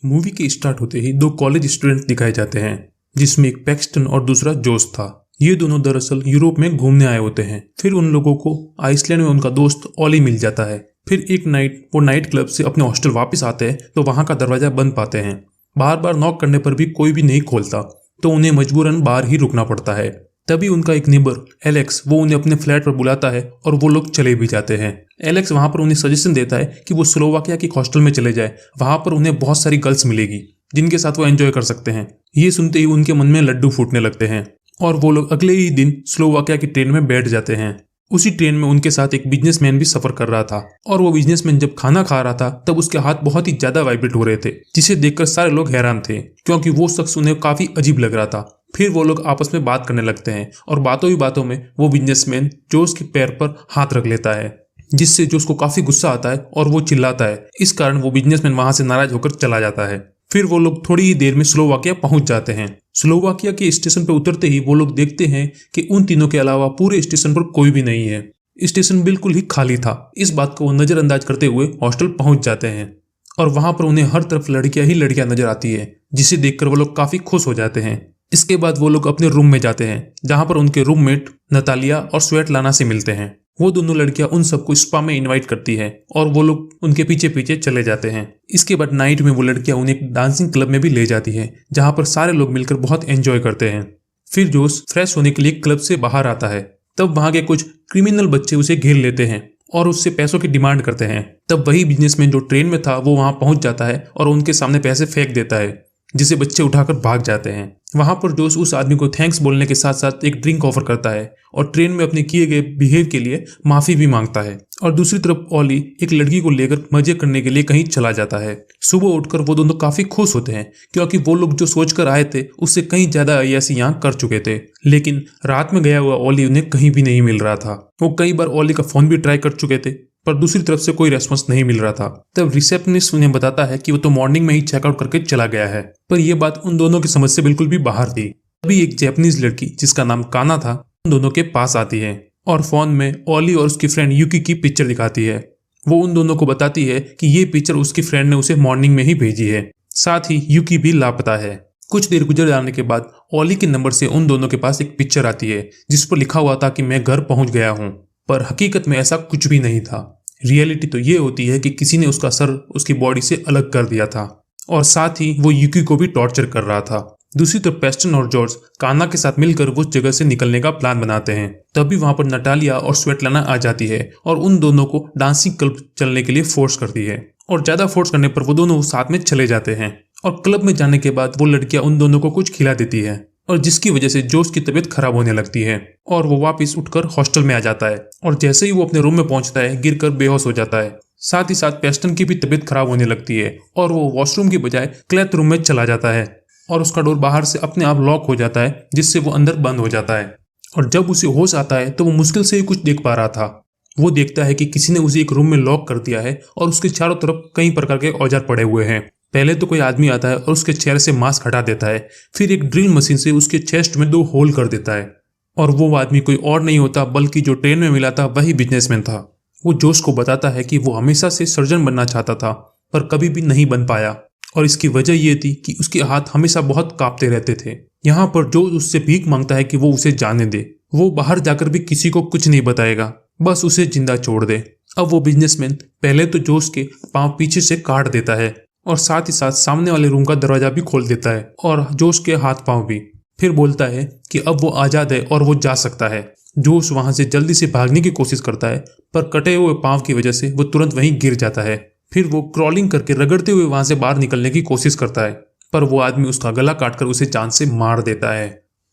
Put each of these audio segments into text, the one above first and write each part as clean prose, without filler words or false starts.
Movie के start होते ही दो कॉलेज स्टूडेंट दिखाए जाते हैं, जिसमें एक पैक्सटन और दूसरा जोस था। ये दोनों दरअसल यूरोप में घूमने आए होते हैं। फिर उन लोगों को आइसलैंड में उनका दोस्त ऑली मिल जाता है। फिर एक नाइट वो नाइट क्लब से अपने हॉस्टल वापस आते हैं तो वहां का दरवाजा बंद पाते हैं। बार बार नॉक करने पर भी कोई भी नहीं खोलता, तो उन्हें मजबूरन बाहर ही रुकना पड़ता है। तभी उनका एक नेबर एलेक्स वो उन्हें अपने फ्लैट पर बुलाता है और वो लोग चले भी जाते हैं। एलेक्स वहां पर उन्हें सजेशन देता है कि वो स्लोवाकिया के हॉस्टल में चले जाए, वहां पर उन्हें बहुत सारी गर्ल्स मिलेगी जिनके साथ वो एंजॉय कर सकते हैं। ये सुनते ही उनके मन में लड्डू फूटने लगते हैं और वो लोग अगले ही दिन स्लोवाकिया की ट्रेन में बैठ जाते हैं। उसी ट्रेन में उनके साथ एक बिजनेसमैन भी सफर कर रहा था और वो बिजनेसमैन जब खाना खा रहा था तब उसके हाथ बहुत ही ज्यादा वाइब्रेट हो रहे थे, जिसे देखकर सारे लोग हैरान थे क्योंकि वो शख्स उन्हें काफी अजीब लग रहा था। फिर वो लोग आपस में बात करने लगते हैं और बातों ही बातों में वो बिजनेसमैन जोस के पैर पर हाथ रख लेता है, जिससे जोस को काफी गुस्सा आता है और वो चिल्लाता है। इस कारण वो बिजनेसमैन वहां से नाराज होकर चला जाता है। फिर वो लोग थोड़ी ही देर में स्लोवाकिया पहुंच जाते हैं। स्लोवाकिया के स्टेशन पर उतरते ही वो लोग देखते हैं कि उन तीनों के अलावा पूरे स्टेशन पर कोई भी नहीं है। स्टेशन बिल्कुल ही खाली था। इस बात को वो नजरअंदाज करते हुए हॉस्टल पहुंच जाते हैं और वहां पर उन्हें हर तरफ लड़कियां ही लड़कियां नजर आती है, जिसे देखकर वो लोग काफी खुश हो जाते हैं। इसके बाद वो लोग अपने रूम में जाते हैं, जहां पर उनके रूममेट नतालिया और स्वेटलाना से मिलते हैं। वो दोनों लड़कियां उन सबको स्पा में इनवाइट करती है और वो लोग उनके पीछे पीछे चले जाते हैं। इसके बाद नाइट में वो लड़कियां उन्हें एक डांसिंग क्लब में भी ले जाती है, जहां पर सारे लोग मिलकर बहुत एंजॉय करते हैं। फिर जोस फ्रेश होने के लिए क्लब से बाहर आता है। तब वहां के कुछ क्रिमिनल बच्चे उसे घेर लेते हैं और उससे पैसों की डिमांड करते हैं। तब वही बिजनेसमैन जो ट्रेन में था वो वहां पहुंच जाता है और उनके सामने पैसे फेंक देता है, जिसे बच्चे उठाकर भाग जाते हैं। वहां पर जोस उस आदमी को थैंक्स बोलने के साथ साथ एक ड्रिंक ऑफर करता है और ट्रेन में अपने किए गए बिहेव के लिए माफी भी मांगता है। और दूसरी तरफ ऑली एक लड़की को लेकर मजे करने के लिए कहीं चला जाता है। सुबह उठकर वो दोनों काफी खुश होते हैं क्योंकि वो लोग जो सोचकर आए थे उससे कहीं ज्यादा अय्यासी यहाँ कर चुके थे। लेकिन रात में गया हुआ ऑली उन्हें कहीं भी नहीं मिल रहा था। वो कई बार ऑली का फोन भी ट्राई कर चुके थे पर दूसरी तरफ से कोई रेस्पॉन्स नहीं मिल रहा था। तब रिसेप्शनिस्ट उन्हें बताता है कि वो तो मॉर्निंग में ही चेकआउट करके चला गया है, पर यह बात उन दोनों की समझ से बिल्कुल भी बाहर थी। तभी एक जापानीज लड़की जिसका नाम काना था उन दोनों के पास आती है और फोन में ऑली और उसकी फ्रेंड यूकी की पिक्चर दिखाती है। वो उन दोनों को बताती है कि ये पिक्चर उसकी फ्रेंड ने उसे मॉर्निंग में ही भेजी है। साथ ही यूकी भी लापता है। कुछ देर गुजर जाने के बाद ऑली के नंबर से उन दोनों के पास एक पिक्चर आती है जिस पर लिखा हुआ था कि मैं घर पहुंच गया हूँ, पर हकीकत में ऐसा कुछ भी नहीं था। रियलिटी तो ये होती है कि किसी ने उसका सर उसकी बॉडी से अलग कर दिया था और साथ ही वो यूकी को भी टॉर्चर कर रहा था। दूसरी तरफ पेस्टन और जॉर्ज काना के साथ मिलकर उस जगह से निकलने का प्लान बनाते हैं। तभी वहां पर नटालिया और स्वेटलाना आ जाती है और उन दोनों को डांसिंग क्लब चलने के लिए फोर्स करती है और ज्यादा फोर्स करने पर वो दोनों साथ में चले जाते हैं। और क्लब में जाने के बाद वो लड़कियां उन दोनों को कुछ खिला देती है और जिसकी वजह से जोस की तबीयत खराब होने लगती है और वो वापस उठकर हॉस्टल में आ जाता है। और जैसे ही वो अपने रूम में पहुंचता है गिरकर बेहोश हो जाता है। साथ ही साथ पेस्टन की भी तबीयत खराब होने लगती है और वो वॉशरूम की बजाय क्लैथ रूम में चला जाता है और उसका डोर बाहर से अपने आप लॉक हो जाता है, जिससे वो अंदर बंद हो जाता है। और जब उसे होश आता है तो वो मुश्किल से ही कुछ देख पा रहा था। वो देखता है कि किसी ने उसे एक रूम में लॉक कर दिया है और उसके चारों तरफ कई प्रकार के औजार पड़े हुए हैं। पहले तो कोई आदमी आता है और उसके चेहरे से मास्क हटा देता है, फिर एक ड्रिल मशीन से उसके चेस्ट में 2 होल कर देता है। और वो आदमी कोई और नहीं होता बल्कि जो ट्रेन में मिला था वही बिजनेसमैन था। वो जोस को बताता है कि वो हमेशा से सर्जन बनना चाहता था पर कभी भी नहीं बन पाया और इसकी वजह ये थी कि उसके हाथ हमेशा बहुत कांपते रहते थे। यहाँ पर जोस उससे भीख मांगता है कि वो उसे जाने दे। वो बाहर जाकर भी किसी को कुछ नहीं बताएगा, बस उसे जिंदा छोड़ दे। अब वो बिजनेसमैन पहले तो जोस के पांव पीछे से काट देता है और साथ ही साथ सामने वाले रूम का दरवाजा भी खोल देता है और जोस के हाथ पांव भी। फिर बोलता है कि अब वो आजाद है और वो जा सकता है। जोस वहां से जल्दी से भागने की कोशिश करता है पर कटे हुए पांव की वजह से वो तुरंत वहीं गिर जाता है। फिर वो क्रॉलिंग करके रगड़ते हुए वहां से बाहर निकलने की कोशिश करता है पर वो आदमी उसका गला काटकर उसे जान से मार देता है।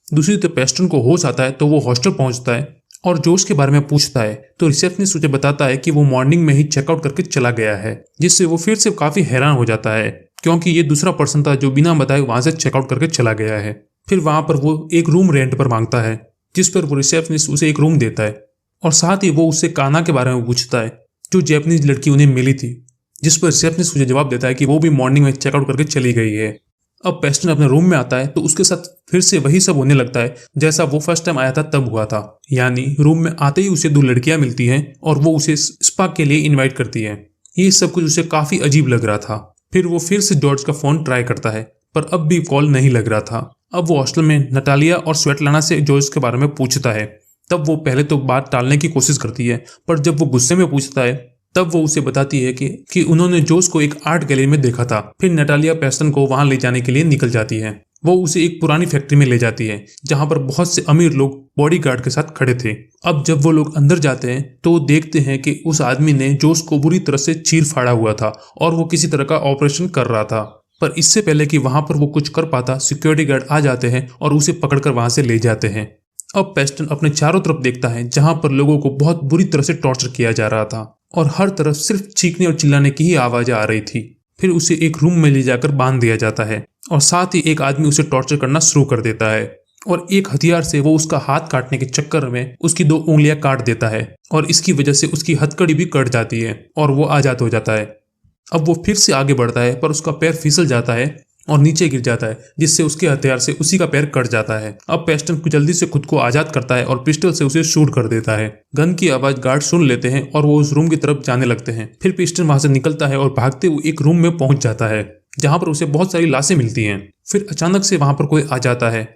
दूसरी तरफ पेस्टन को होश आता है तो वो हॉस्टल पहुंचता है और जोस के बारे में पूछता है तो रिसेप्शनिस्ट उसे बताता है कि वो मॉर्निंग में ही चेकआउट करके चला गया है, जिससे वो फिर से काफी हैरान हो जाता है क्योंकि ये दूसरा पर्सन था जो बिना बताए वहां से चेकआउट करके चला गया है। फिर वहां पर वो एक रूम रेंट पर मांगता है, जिस पर वो रिसेप्शनिस्ट उसे एक रूम देता है और साथ ही वो उससे काना के बारे में पूछता है जो जापानीज लड़की उन्हें मिली थी, जिस पर रिसेप्शनिस्ट उसे जवाब देता है कि वो भी मॉर्निंग में चेकआउट करके चली गई है। अब पेस्टन अपने रूम में आता है तो उसके साथ फिर से वही सब होने लगता है जैसा वो फर्स्ट टाइम आया था तब हुआ था। यानी रूम में आते ही उसे 2 लड़कियां मिलती हैं और वो उसे स्पा के लिए इनवाइट करती है। ये सब कुछ उसे काफी अजीब लग रहा था। फिर वो फिर से जॉर्ज का फोन ट्राई करता है, पर अब भी कॉल नहीं लग रहा था। अब वो हॉस्टल में नटालिया और स्वेटलाना से जॉर्ज के बारे में पूछता है। तब वो पहले तो बात टालने की कोशिश करती है, पर जब वो गुस्से में पूछता है तब वो उसे बताती है कि उन्होंने जोस को एक आर्ट गैलरी में देखा था। फिर नटालिया पेस्टन को वहां ले जाने के लिए निकल जाती है। वो उसे एक पुरानी फैक्ट्री में ले जाती है जहां पर बहुत से अमीर लोग बॉडीगार्ड के साथ खड़े थे। अब जब वो लोग अंदर जाते हैं तो वो देखते हैं कि उस आदमी ने जोस को बुरी तरह से चीर फाड़ा हुआ था और वो किसी तरह का ऑपरेशन कर रहा था। पर इससे पहले कि वहां पर वो कुछ कर पाता, सिक्योरिटी गार्ड आ जाते हैं और उसे पकड़कर वहां से ले जाते हैं। अब पेस्टन अपने चारों तरफ देखता है जहां पर लोगों को बहुत बुरी तरह से टॉर्चर किया जा रहा था और हर तरफ सिर्फ चीखने और चिल्लाने की ही आवाजें आ रही थी। फिर उसे एक रूम में ले जाकर बांध दिया जाता है और साथ ही एक आदमी उसे टॉर्चर करना शुरू कर देता है और एक हथियार से वो उसका हाथ काटने के चक्कर में उसकी 2 उंगलियां काट देता है और इसकी वजह से उसकी हथकड़ी भी कट जाती है और वो आजाद हो जाता है। अब वो फिर से आगे बढ़ता है पर उसका पैर फिसल जाता है और नीचे गिर जाता है, जिससे उसके हथियार से उसी का पैर कट जाता है। अब पेस्टन जल्दी से खुद को आजाद करता है और पिस्टल से उसे शूट कर देता है। गन की आवाज गार्ड सुन लेते हैं और वो उस रूम की तरफ जाने लगते हैं। फिर पिस्टन वहां से निकलता है और भागते हुए एक रूम में पहुंच जाता है जहां पर उसे बहुत सारी लाशें मिलती हैं। फिर अचानक से वहां पर कोई आ जाता है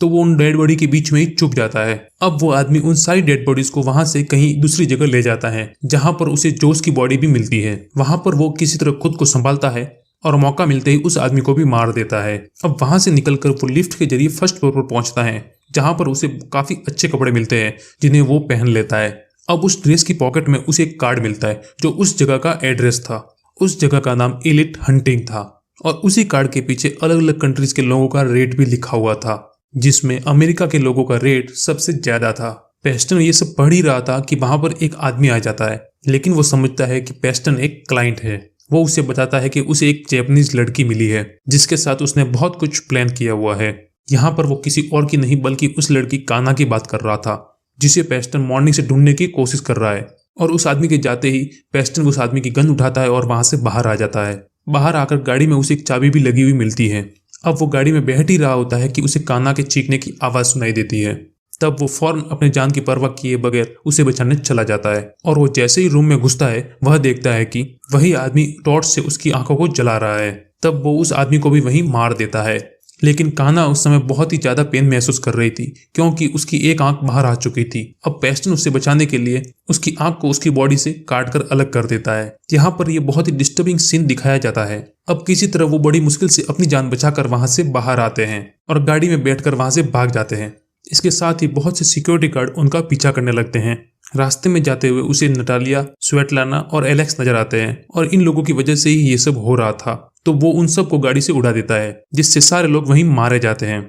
तो वो उन डेड बॉडी के बीच में ही छुप जाता है। अब वो आदमी उन सारी डेड बॉडीज को वहां से कहीं दूसरी जगह ले जाता है जहां पर उसे जोस की बॉडी भी मिलती है। वहां पर वो किसी तरह खुद को संभालता है और मौका मिलते ही उस आदमी को भी मार देता है। अब वहां से निकलकर वो लिफ्ट के जरिए फर्स्ट फ्लोर पर पहुंचता है जहां पर उसे काफी अच्छे कपड़े मिलते हैं जिन्हें वो पहन लेता है। अब उस ड्रेस की पॉकेट में उसे एक कार्ड मिलता है जो उस जगह का एड्रेस था। उस जगह का नाम एलिट हंटिंग था और उसी कार्ड के पीछे अलग अलग कंट्रीज के लोगों का रेट भी लिखा हुआ था, जिसमें अमेरिका के लोगों का रेट सबसे ज्यादा था। पेस्टन ये सब पढ़ ही रहा था कि वहां पर एक आदमी आ जाता है, लेकिन वो समझता है कि पेस्टन एक क्लाइंट है। वो उसे बताता है कि उसे एक जैपनीज लड़की मिली है जिसके साथ उसने बहुत कुछ प्लान किया हुआ है। यहाँ पर वो किसी और की नहीं बल्कि उस लड़की काना की बात कर रहा था जिसे पेस्टन मॉर्निंग से ढूंढने की कोशिश कर रहा है। और उस आदमी के जाते ही पेस्टन उस आदमी की गन उठाता है और वहां से बाहर आ जाता है। बाहर आकर गाड़ी में उसे एक चाबी भी लगी हुई मिलती है। अब वो गाड़ी में बैठ ही रहा होता है कि उसे काना के चीखने की आवाज सुनाई देती है। तब वो फौरन अपने जान की परवाह किए बगैर उसे बचाने चला जाता है और वो जैसे ही रूम में घुसता है वह देखता है कि वही आदमी टॉर्च से उसकी आंखों को जला रहा है। तब वो उस आदमी को भी वहीं मार देता है। लेकिन काना उस समय बहुत ही ज्यादा पेन महसूस कर रही थी क्योंकि उसकी एक आंख बाहर आ चुकी थी। अब पेस्टन उसे बचाने के लिए उसकी आंख को उसकी बॉडी से काटकर अलग कर देता है। यहाँ पर यह बहुत ही डिस्टर्बिंग सीन दिखाया जाता है। अब किसी तरह वो बड़ी मुश्किल से अपनी जान बचाकर वहां से बाहर आते हैं और गाड़ी में बैठकर वहां से भाग जाते हैं। इसके साथ ही बहुत से सिक्योरिटी गार्ड उनका पीछा करने लगते हैं। रास्ते में जाते हुए उसे नटालिया, स्वेटलाना और एलेक्स नजर आते हैं और इन लोगों की वजह से ही ये सब हो रहा था। तो वो उन सब को गाड़ी से उड़ा देता है जिससे सारे लोग वहीं मारे जाते हैं।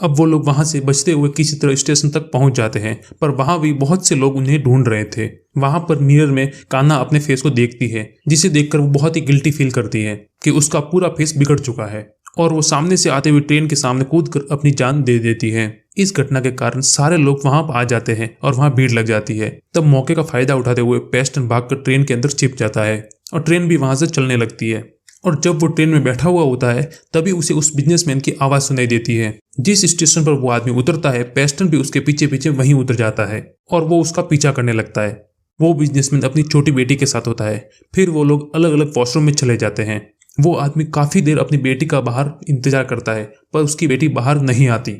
अब वो लोग वहां से बचते हुए किसी तरह स्टेशन तक पहुंच जाते हैं, पर वहां भी बहुत से लोग उन्हें ढूंढ रहे थे। वहां पर मिरर में काना अपने फेस को देखती है जिसे देखकर वो बहुत ही गिल्टी फील करती है कि उसका पूरा फेस बिगड़ चुका है और वो सामने से आते हुए ट्रेन के सामने कूदकर अपनी जान दे देती है। इस घटना के कारण सारे लोग वहां आ जाते हैं और वहां भीड़ लग जाती है। तब मौके का फायदा उठाते हुए पेस्टन भागकर ट्रेन के अंदर छिप जाता है और ट्रेन भी वहां से चलने लगती है। और जब वो ट्रेन में बैठा हुआ होता है तभी उसे उस बिजनेसमैन की आवाज सुनाई देती है। जिस स्टेशन पर वो आदमी उतरता है पेस्टन भी उसके पीछे पीछे वहीं उतर जाता है और वो उसका पीछा करने लगता है। वो बिजनेसमैन अपनी छोटी बेटी के साथ होता है। फिर वो लोग अलग अलग वॉशरूम में चले जाते हैं। वो आदमी काफी देर अपनी बेटी का बाहर इंतजार करता है पर उसकी बेटी बाहर नहीं आती।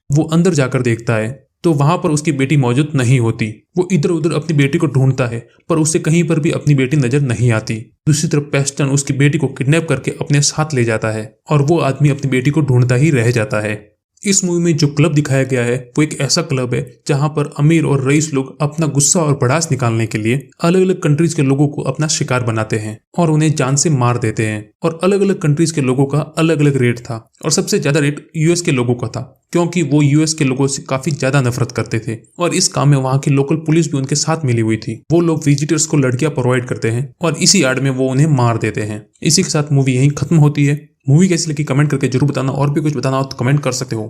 वो अंदर जाकर देखता है तो वहां पर उसकी बेटी मौजूद नहीं होती। वो इधर उधर अपनी बेटी को ढूंढता है पर उसे कहीं पर भी अपनी बेटी नजर नहीं आती। दूसरी तरफ पेस्टन उसकी बेटी को किडनैप करके अपने साथ ले जाता है और वो आदमी अपनी बेटी को ढूंढता ही रह जाता है। इस मूवी में जो क्लब दिखाया गया है वो एक ऐसा क्लब है जहां पर अमीर और रईस लोग अपना गुस्सा और भड़ास निकालने के लिए अलग अलग कंट्रीज के लोगों को अपना शिकार बनाते हैं और उन्हें जान से मार देते हैं। और अलग अलग कंट्रीज के लोगों का अलग अलग रेट था और सबसे ज्यादा रेट यूएस के लोगों का था क्योंकि वो यूएस के लोगों से काफी ज्यादा नफरत करते थे और इस काम में वहाँ की लोकल पुलिस भी उनके साथ मिली हुई थी। वो लोग विजिटर्स को लड़कियां प्रोवाइड करते हैं और इसी आड़ में वो उन्हें मार देते हैं। इसी के साथ मूवी यहीं खत्म होती है। मूवी कैसी लगी कमेंट करके जरूर बताना और भी कुछ बताना हो तो कमेंट कर सकते हो।